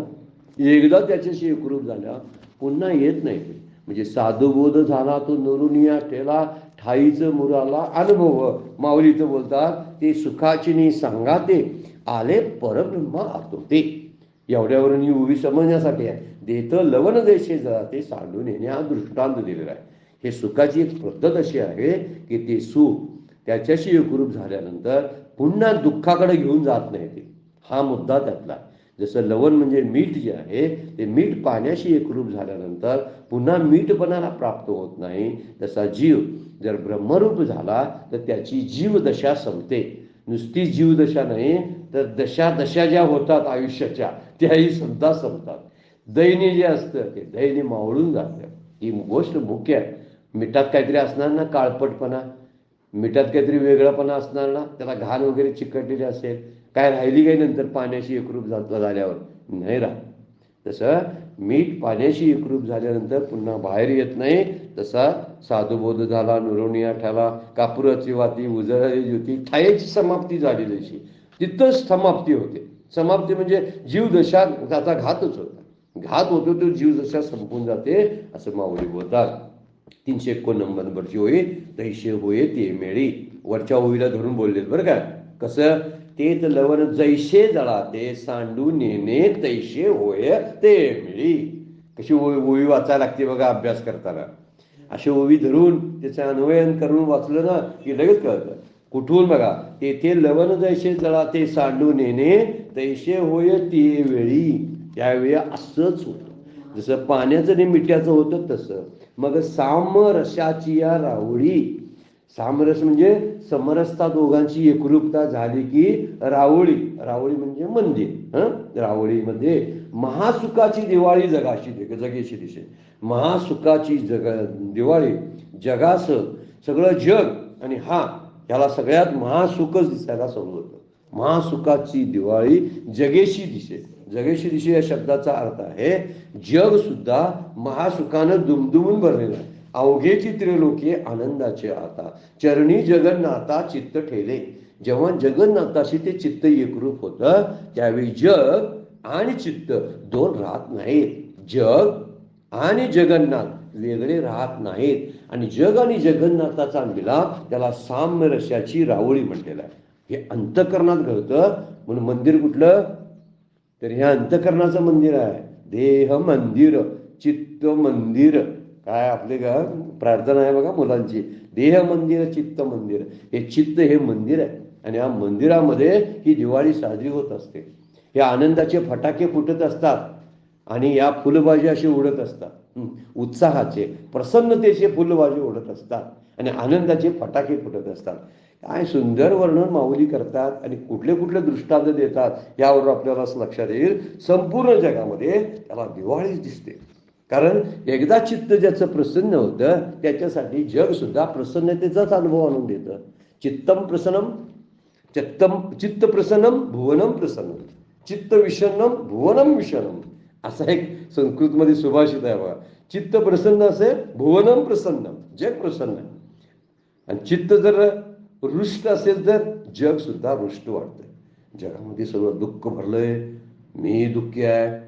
एकदा त्याच्याशी एकरूप झाला पुन्हा येत नाही. म्हणजे साधुबोध झाला तो नरुनिया ठेला, ठाईचं मुराला अनुभव. माऊलीचं बोलतात ते सुखाची सांगा ते आले परब्रह्मा आतोते. एवढ्यावरून ही उभी समजण्यासाठी आहे. देत लवण देशे जळा ते सांडून येणे हा दृष्टांत दिलेला आहे. हे सुखाची एक पद्धत अशी आहे की ते सुख त्याच्याशी एकरूप झाल्यानंतर पुन्हा दुःखाकडे घेऊन जात नाही ते. हा मुद्दा त्यातला. जसं लवण म्हणजे मीठ जे आहे ते मीठ पाण्याशी एकरूप झाल्यानंतर पुन्हा मीठपणाला प्राप्त होत नाही. तसा जीव जर ब्रह्मरूप झाला तर त्याची जीवदशा संपते. नुसती जीवदशा नाही तर दशा ज्या होतात आयुष्याच्या त्याही संपतात. दैनी जे असतं ते दैनी मावळून जातं. ही गोष्ट मुख्य आहे. मिठात काहीतरी असणार ना काळपटपणा, मिठात काहीतरी वेगळापणा असणार ना, त्याला घाण वगैरे चिकटलेली असेल, काय राहिली काही नंतर पाण्याशी एकरूप झाल्यावर नाही राहत. तसं मीठ पाण्याशी एकरूप झाल्यानंतर पुन्हा बाहेर येत नाही. तसा साधुबोध झाला, नुरवणिया ठाला, कापुराची वाती उजळली ज्योती, ठायेची समाप्ती झाली जशी तिथंच समाप्ती होते. समाप्ती म्हणजे जीवदशा त्याचा घातच होता. घात होतो तो जीवदशा संपून जाते असं माऊली बोलतात. 389 नंबरची ओळी, तैशे होय ते मेळी. वरच्या ओळीला धरून बोलले बरं का. कसं, तेच लवण जैसे जळा ते सांडून नेणे तैशे होय ते मिळी. कशी ओळी वाचायला लागते बघा अभ्यास करताना. अशी ओळी धरून त्याचं अन्वयन करून वाचलं ना की लगेच कळतं. कुठून बघा, तेथे लवण जैसे जळा ते सांडून नेणे तैशे होय ते वेळी. त्यावेळी असंच होतं जसं पाण्याचं आणि मिठाचं होतं तसं. मग सामरसाची या रावळी. सामरस म्हणजे समरसता दोघांची एकरूपता झाली की रावळी. रावळी म्हणजे मंदिर. रावळीमध्ये महासुखाची दिवाळी जगेशी दिसे. महासुखाची दिवाळी जगास सगळं जग आणि याला सगळ्यात महासुखच दिसायला सुरू होतं. महासुखाची दिवाळी जगेशी दिसे. जगेशी दिसे या शब्दाचा अर्थ आहे जग सुद्धा महासुखानं दुमदुमून भरलेलं आहे. अवघेची त्रिलोकी आनंदाचे आता चरणी जगन्नाथा चित्त ठेले. जेव्हा जगन्नाथाशी ते चित्त एकरूप होतं त्यावेळी जग आणि चित्त दोन राहत नाहीत. जग आणि जगन्नाथ वेगळे राहत नाहीत. आणि जग आणि जगन्नाथाचा मिलाप त्याला साम्यरसाची रावळी म्हटलेला आहे. हे अंतःकरणात घडतं. म्हणून मंदिर कुठलं तर हे अंतःकरणाचं मंदिर आहे. देह मंदिर, चित्त मंदिर. काय आपले का प्रार्थना आहे बघा मुलांची, देह मंदिर चित्त मंदिर. हे चित्त हे मंदिर आहे आणि या मंदिरामध्ये ही दिवाळी साजरी होत असते. हे आनंदाचे फटाके फुटत असतात आणि या फुलबाजी असे उडत असतात. उत्साहाचे प्रसन्नतेचे फुलबाजी उडत असतात आणि आनंदाचे फटाके फुटत असतात. काय सुंदर वर्णन माऊली करतात आणि कुठले कुठले दृष्टांत देतात यावर आपल्याला लक्षात येईल. संपूर्ण जगामध्ये त्याला दिवाळीच दिसते. कारण एकदा चित्त ज्याचं प्रसन्न होतं त्याच्यासाठी जग सुद्धा प्रसन्नतेचाच अनुभव आणून देतं. चित्त प्रसन्नम भुवनम प्रसन्नम, चित्त विषन्नम भुवनम विषन्नम असा एक संस्कृतमध्ये सुभाषित आहे बघा. चित्त प्रसन्न असेल भुवनम प्रसन्नम, जग प्रसन्न आहे. आणि चित्त जर रुष्ट असेल तर जग सुद्धा रुष्ट वाटतं. जगामध्ये सगळं दुःख भरलंय, मी दुःखी आहे.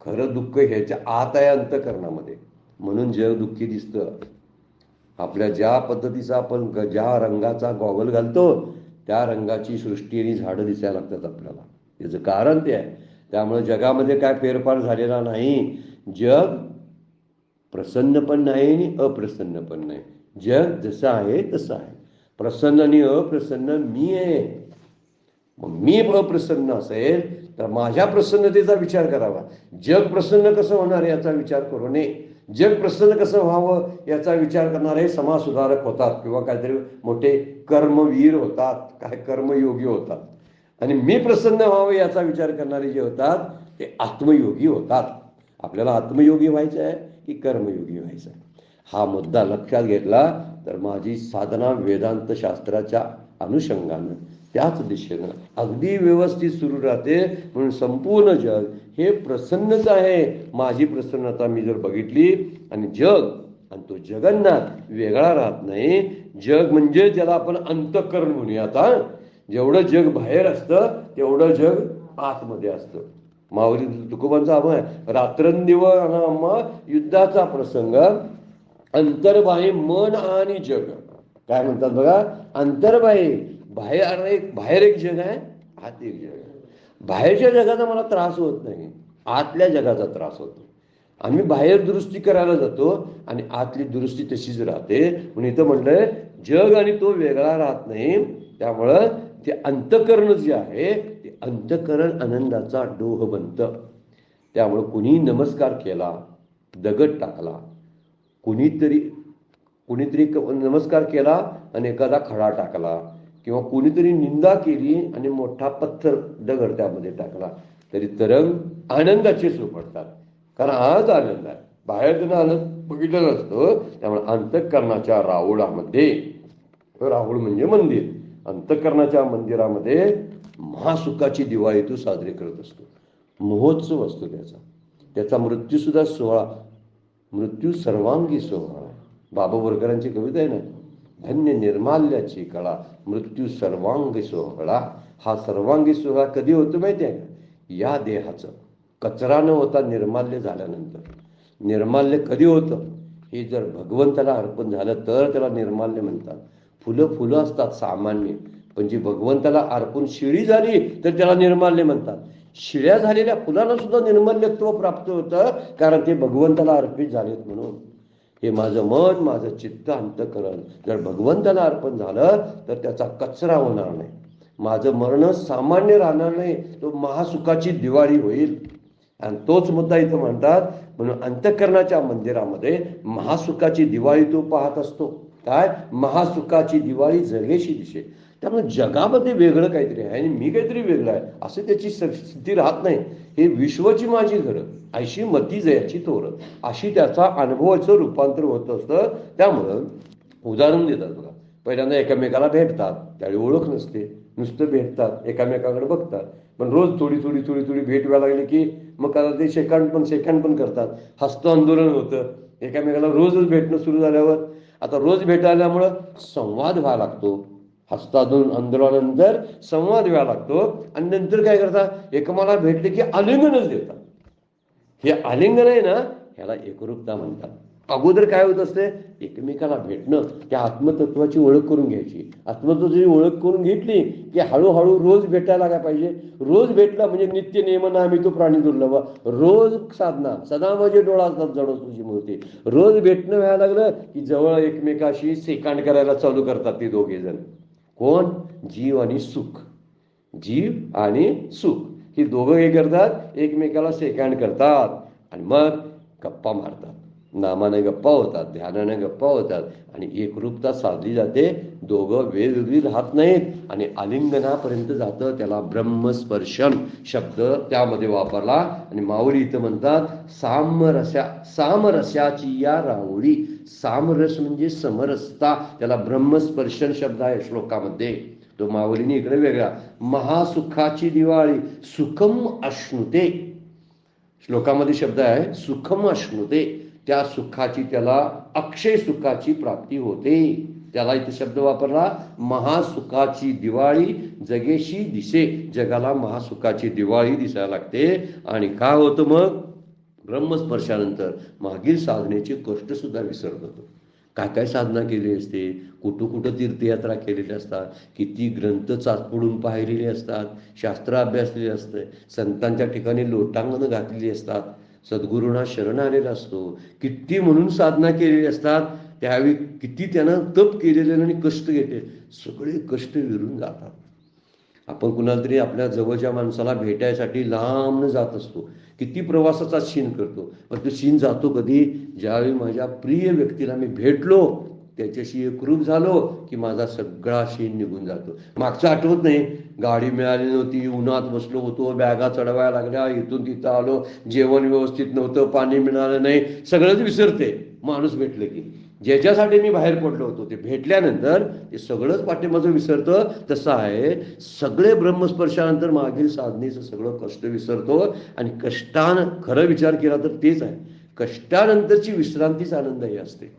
खरं दुःख ह्याच्या आत आहे अंतःकरणामध्ये. म्हणून जग दुःखी दिसतं. आपल्या ज्या पद्धतीचा आपण ज्या रंगाचा गॉगल घालतो त्या रंगाची सृष्टी आणि झाडं दिसायला लागतात आपल्याला. याचं कारण ते आहे. त्यामुळे जगामध्ये काय फेरफार झालेला नाही. जग प्रसन्न पण नाही आणि अप्रसन्न पण नाही. जग जसं आहे तसं आहे. प्रसन्न आणि अप्रसन्न मी आहे. मग मी अप्रसन्न असेल तर माझ्या प्रसन्नतेचा विचार करावा. जग प्रसन्न कसं होणार याचा विचार करू नये. जग प्रसन्न कसं व्हावं याचा विचार करणारे समाजसुधारक होतात किंवा काहीतरी मोठे कर्मवीर होतात, काय कर्मयोगी होतात. आणि मी प्रसन्न व्हावं याचा विचार करणारे जे होतात ते आत्मयोगी होतात. आपल्याला आत्मयोगी व्हायचं आहे की कर्मयोगी व्हायचं आहे. हा मुद्दा लक्षात घेतला तर माझी साधना वेदांत शास्त्राच्या अनुषंगानं त्याच दिशेनं अगदी व्यवस्थित सुरू राहते. म्हणून संपूर्ण जग हे प्रसन्नच आहे. माझी प्रसन्नता मी जर बघितली आणि जग आणि तो जगन्नाथ वेगळा राहत नाही. जग म्हणजे ज्याला आपण अंतःकरण म्हणूया. आता जेवढं जग बाहेर असतं तेवढं जग आतमध्ये असतं. माऊली तुकोबांचा आहे रात्रंदिवस युद्धाचा प्रसंग अंतर्बाह्य मन आणि जग. काय म्हणतात बघा, अंतर्बाह्य बाहेर एक जग आहे, आत एक जग आहे. बाहेरच्या जगाचा मला त्रास होत नाही, आतल्या जगाचा त्रास होतो. आम्ही बाहेर दुरुस्ती करायला जातो आणि आतली दुरुस्ती तशीच राहते. म्हणून इथं म्हणलंय जग आणि तो वेगळा राहत नाही. त्यामुळं ते अंतःकरण जे आहे ते अंतःकरण आनंदाचा डोह बनतं. त्यामुळं कुणी नमस्कार केला, दगड टाकला, कुणीतरी नमस्कार केला आणि एखादा खडा टाकला, किंवा कुणीतरी निंदा केली आणि मोठा पत्थर दगड त्यामध्ये टाकला, तरी तरंग आनंदाचे सुपडतात. कारण आज आनंद आहे, बाहेर त्यांना आनंद बघितलेला असतो. त्यामुळे अंतःकरणाच्या राऊळामध्ये, राऊळ म्हणजे मंदिर, अंतःकरणाच्या मंदिरामध्ये महासुखाची दिवाळी तू साजरी करत असतो. महोत्सव असतो त्याचा मृत्यू सुद्धा सोहळा, मृत्यू सर्वांगी सोहळा. बाबा बोरकरांची कविता आहे ना, धन्य निर्माल्याची कळा मृत्यू सर्वांगी सोहळा. हा सर्वांगी सोहळा कधी होतो माहिती आहे का? या देहाचं कचरा न होता निर्माल्य झाल्यानंतर. निर्माल्य कधी होतं? हे जर भगवंताला अर्पण झालं तर त्याला निर्माल्य म्हणतात. फुलं असतात सामान्य, पण जी भगवंताला अर्पण शिळी झाली तर त्याला निर्माल्य म्हणतात. शिळ्या झालेल्या फुलांना सुद्धा निर्माल्यत्व प्राप्त होतं, कारण ते भगवंताला अर्पित झालेत म्हणून. हे माझं मन, माझं चित्त, अंतःकरण जर भगवंताला अर्पण झालं तर त्याचा कचरा होणार नाही. माझं मरण सामान्य राहणार नाही, तो महासुखाची दिवाळी होईल. आणि तोच मुद्दा इथं म्हणतात. म्हणून अंतःकरणाच्या मंदिरामध्ये महासुखाची दिवाळी तो पाहत असतो. काय? महासुखाची दिवाळी जगेशी दिशे. त्यामुळे जगामध्ये वेगळं काहीतरी आहे आणि मी काहीतरी वेगळं आहे असं त्याची स्थिती राहत नाही. हे विश्वची माझी घरं, ऐशी मती जयाची तोर, अशी त्याचा अनुभवाचं रूपांतर होत असतं. त्यामुळं उदाहरण देतात बघा. पहिल्यांदा एकमेकाला भेटतात, त्यावेळी ओळख नसते, नुसतं भेटतात, एकामेकाकडे बघतात. पण रोज थोडी भेट व्हायला लागली की मग ते सेकंड पण करतात. हस्त आंदोलन होतं. एकामेकाला रोजच भेटणं सुरू झाल्यावर आता रोज भेटायल्यामुळं संवाद व्हायला लागतो. आंदोलनानंतर संवाद व्हायला लागतो आणि नंतर काय करतात, एकमेकाला भेटले की आलिंगनच देतात. हे आलिंगन आहे ना, ह्याला एकरूपता म्हणतात. अगोदर काय होत असते, एकमेकाला भेटणं, त्या आत्मतत्वाची ओळख करून घ्यायची. आत्मतत्वाची ओळख करून घेतली की हळूहळू रोज भेटायला काय पाहिजे. रोज भेटला म्हणजे नित्य नियमन आम्ही तो प्राणी दुर्लभ, रोज साधना सदा म्हणजे डोळा जडो तुझी मूर्ती. रोज भेटणं व्हायला लागलं की जवळ एकमेकाशी सेकांड करायला चालू करतात ते दोघे जण. कोण? जीव आणि सुख. जीव आणि सुख ही दोघं हे करतात, एकमेकाला सेकांड करतात आणि मग गप्पा मारतात. नामाने गप्पा होतात, ध्यानाने गप्पा होतात आणि एकरूपता साधली जाते. दोघं वेगवेगळी राहत नाहीत आणि आलिंगनापर्यंत जातं. त्याला ब्रह्मस्पर्शन शब्द त्यामध्ये वापरला. आणि माऊली इथं म्हणतात सामरस्याची या राऊळी. सामरस म्हणजे समरसता, त्याला ब्रह्मस्पर्शन शब्द आहे श्लोकामध्ये. तो माऊलीने इकडे वेगळा. महासुखाची दिवाळी सुखम अश्नुते, श्लोकामध्ये शब्द आहे सुखम अश्नुते. त्या सुखाची त्याला अक्षय सुखाची प्राप्ती होते. त्याला इथे शब्द वापरला महासुखाची दिवाळी जगेशी दिसे. जगाला महासुखाची दिवाळी दिसायला लागते. आणि काय होतं मग? ब्रह्मस्पर्शानंतर मागील साधनेचे कष्ट सुद्धा विसरत होतो. काय साधना केली असते, कुठं तीर्थयात्रा केलेली असतात, किती ग्रंथ चाचपडून पाहिलेले असतात, शास्त्र अभ्यासलेले असते, संतांच्या ठिकाणी लोटांगण घातलेली असतात, सद्गुरूंना शरण आलेला असतो, किती म्हणून साधना केलेली असतात. त्यावेळी किती त्यानं तप केलेले आणि कष्ट घेतले, सगळे कष्ट विरून जातात. आपण कुणाला तरी आपल्या जवळच्या माणसाला भेटायसाठी लांब जात असतो, किती प्रवासाचा शीण करतो, पण तो शीण जातो कधी? ज्यावेळी माझ्या प्रिय व्यक्तीला मी भेटलो, त्याच्याशी एकरूप झालो की माझा सगळा शीण निघून जातो. मागचं आठवत नाही, गाडी मिळाली नव्हती, उन्हात बसलो होतो, बॅगा चढवायला लागल्या, इथून तिथं आलो, जेवण व्यवस्थित नव्हतं, पाणी मिळालं नाही, सगळंच विसरते. माणूस भेटलं की. ज्याच्यासाठी मी बाहेर पडलो होतो ते भेटल्यानंतर ते सगळंच पाठीमागं विसरतं. तसं आहे, सगळे ब्रह्मस्पर्शानंतर मागील साधनेचं सगळं कष्ट विसरतो. आणि कष्टानं खरं विचार केला तर तेच आहे, कष्टानंतरची विश्रांतीच आनंदही असते.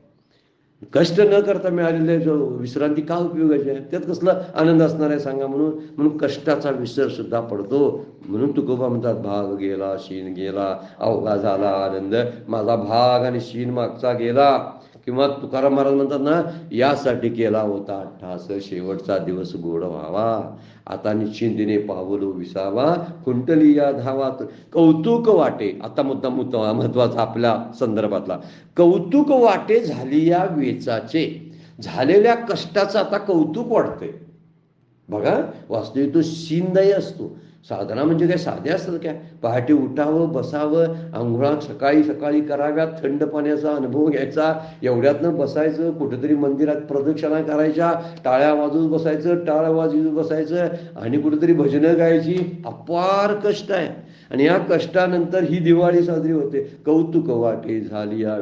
कष्ट न करता मिळालेले विश्रांती का उपयोगाची आहे? त्यात कसला आनंद असणार आहे सांगा. म्हणून म्हणून कष्टाचा विसर सुद्धा पडतो. म्हणून तुकोबा म्हणतात, भाग गेला शीन गेला अवघा झाला आनंद, माझा भाग आणि शीन मागचा गेला. किंवा तुकाराम महाराज म्हणतात ना, यासाठी केला होता अट्टास, शेवटचा दिवस गोड व्हावा, आता निश्चिंतीने पावलो विसावा, कुंटली या धावात कौतुक वाटे. आता मुद्दा महत्वाचा आपल्या संदर्भातला, कौतुक वाटे झाली या वेचाचे. झालेल्या कष्टाचं आता कौतुक वाटतंय. बघा, वास्तविक तो शीनदायी असतो. साधना म्हणजे काय साधे असतात काय? पहाटे उठावं, बसावं, आंघोळा सकाळी सकाळी कराव्यात, थंड पाण्याचा अनुभव घ्यायचा, एवढ्यातनं बसायचं, कुठेतरी मंदिरात प्रदक्षिणा करायच्या, टाळ्या वाजवत बसायचं, टाळ्या वाजवत बसायचं, आणि कुठेतरी भजनं गायची. अपार कष्ट आहे. आणि या कष्टानंतर ही दिवाळी साजरी होते. कौतुक वाटे झाली या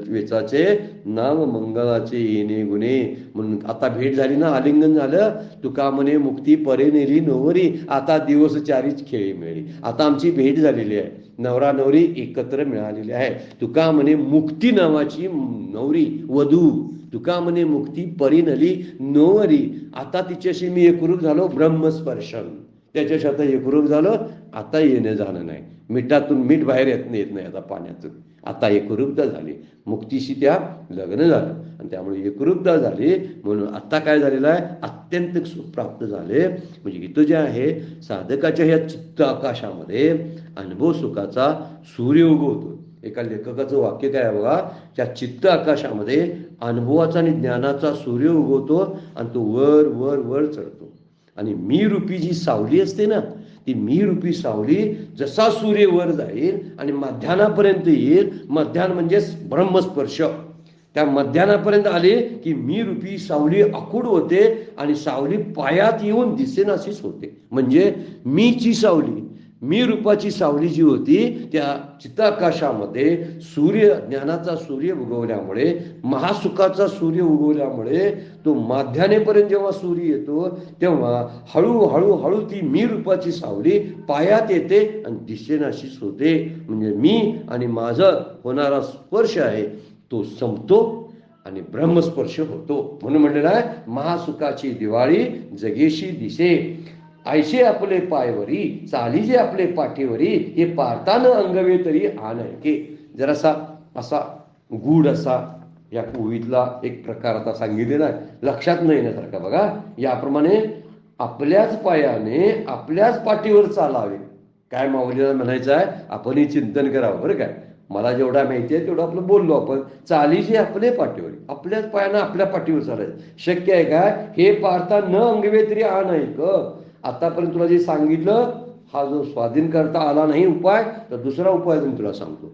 वेचाचे, नाम मंगळाचे येणे गुणे. म्हणून आता भेट झाली ना, आलिंगन झालं, तुका म्हणे मुक्ती परे नेली नोवरी, आता दिवस चारीच खेळी मिळली. आता आमची भेट झालेली आहे, नवरा नवरी एकत्र मिळालेली आहे. तुका म्हणे मुक्ती नावाची नवरी वधू, तुका म्हणे मुक्ती परी नली नोवरी, आता तिच्याशी मी एकरूप झालो, ब्रह्मस्पर्शन. त्याच्याशी आता एकरूप झालो, आता येणं जाणं नाही, मिठातून मीठ बाहेर येत नाही आता पाण्यातून. आता एकरूपता झाली, मुक्तीशी त्या लग्न झालं, आणि त्यामुळे एकरूपता झाली. म्हणून आता काय झालेलं आहे, अत्यंत सुख प्राप्त झाले. म्हणजे इथं जे आहे, साधकाच्या ह्या चित्त आकाशामध्ये अनुभव सुखाचा सूर्य उगवतो. एका लेखकाचं वाक्य काय आहे बघा, त्या चित्त आकाशामध्ये अनुभवाचा आणि ज्ञानाचा सूर्य उगवतो, आणि तो वर वर वर चढतो. आणि मी रूपी जी सावली असते ना, ती मी रूपी सावली जसा सूर्य वर जाईल आणि मध्यानापर्यंत येईल, मध्यान म्हणजे ब्रह्मस्पर्श, त्या मध्यानापर्यंत आले की मी रूपी सावली आखूड होते, आणि सावली पायात येऊन दिसेनाशीच होते. म्हणजे मीची सावली, मी रूपाची सावली जी होती, त्या चित्ताकाशामध्ये सूर्य, ज्ञानाचा सूर्य उगवल्यामुळे, महासुखाचा सूर्य उगवल्यामुळे, तो माध्यानेपर्यंत जेव्हा सूर्य येतो, तेव्हा हळूहळू हळू ती मी रूपाची सावली पायात येते आणि दिसेनाशीच होते. म्हणजे मी आणि माझं होणारा स्पर्श आहे तो संपतो आणि ब्रह्मस्पर्श होतो. म्हणून म्हणलेलं आहे, महासुखाची दिवाळी जगेशी दिसे, ऐशे आपले पायवरी, चाली जे आपले पाठीवरी, हे पारतान अंगवे तरी आनयके. जरासा असा गूढ असा या ओवीतला एक प्रकार आता सांगितलेला आहे, लक्षात न येण्यासारखा. बघा, याप्रमाणे आपल्याच पायाने आपल्याच पाठीवर चालावे. काय माऊलीला म्हणायचं आहे, आपणही चिंतन करावं बरं काय. मला जेवढा माहिती आहे तेवढं आपलं बोललो आपण. चाली जे आपले पाठीवर, आपल्याच पायानं आपल्या पाठीवर चालायचं. शक्य आहे काय? हे पारता न अंगवे तरी आनयक. आतापर्यंत तुला जे सांगितलं, हा जो स्वाधीन करता आला नाही उपाय, तर दुसरा उपाय मी तुला सांगतो.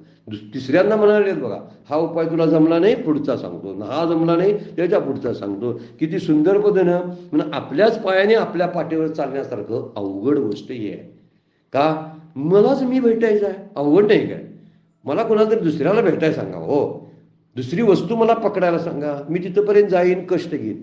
तिसऱ्यांदा म्हणाले बघा, हा उपाय तुला जमला नाही, पुढचा सांगतो, हा जमला नाही त्याच्या पुढचा सांगतो. किती सुंदर पद्धतीनं. म्हणून आपल्याच पायाने आपल्या पाठीवर चालण्यासारखं अवघड गोष्ट ही आहे का? मलाच मी भेटायचं आहे, अवघड नाही काय? मला कोणाला तरी दुसऱ्याला भेटायला सांगा, हो, दुसरी वस्तू मला पकडायला सांगा, मी तिथंपर्यंत जाईन, कष्ट घेईन.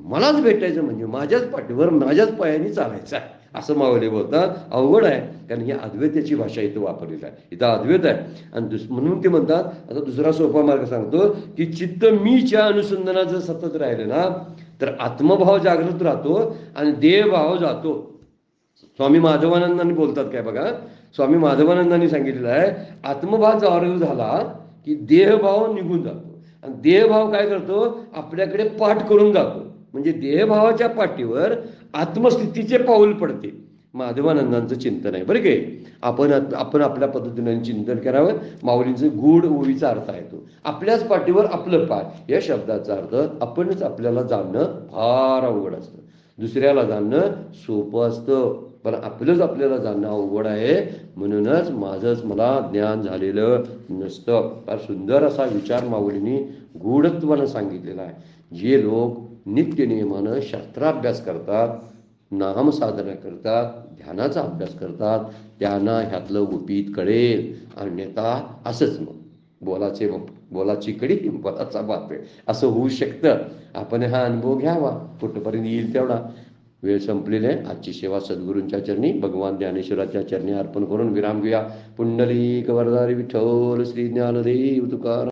मलाच भेटायचं म्हणजे माझ्याच पाठीवर माझ्याच पायाने चालायचं आहे, असं माऊली बोलतात. अवघड आहे, कारण ही अद्वैताची भाषा इथं वापरलेली आहे. इथं अद्वैत आहे. आणि म्हणून ते म्हणतात, आता दुसरा सोपा मार्ग सांगतो, की चित्त मीच्या अनुसंधानात जर सतत राहिलं ना, तर आत्मभाव जागृत राहतो आणि देहभाव जातो. स्वामी माधवानंदांनी बोलतात काय बघा, स्वामी माधवानंदांनी सांगितलेलं आहे, आत्मभाव जागृत झाला की देहभाव निघून जातो, आणि देहभाव काय करतो, आपल्याकडे पाठ करून जातो. म्हणजे देहभावाच्या पाठीवर आत्मस्थितीचे पाऊल पडते. माधवानंदांचं चिंतन आहे बरं काय. आपण आपल्या पद्धतीने चिंतन करावं. माऊलींचं गूढ ओवीचा अर्थ आहे तो, आपल्याच पाठीवर आपलं पाय, या शब्दाचा अर्थ आपणच आपल्याला जाणणं फार अवघड असतं. दुसऱ्याला जाणणं सोपं असतं, पण आपलंच आपल्याला जाणणं अवघड आहे. म्हणूनच माझंच मला ज्ञान झालेलं नसतं. फार सुंदर असा विचार माऊलींनी गूढत्वानं सांगितलेला आहे. जे लोक नित्य नियमानं शास्त्राभ्यास करतात, नामसाधना करतात, ध्यानाचा अभ्यास करतात, त्यांना ह्यातलं गुपित कळेल. अन्यथा असंच मग बोलाचे बोला चिकडी बोलाचा बापे असं होऊ शकतं. आपण हा अनुभव घ्यावा, कुठपर्यंत येईल तेवढा. वेळ संपलेली आहे. आजची सेवा सद्गुरूंच्या चरणी, भगवान ज्ञानेश्वराच्या चरणी अर्पण करून विराम घेऊया. पुंडलिक वरदारी विठ्ठल श्री ज्ञानदेव तुकाराम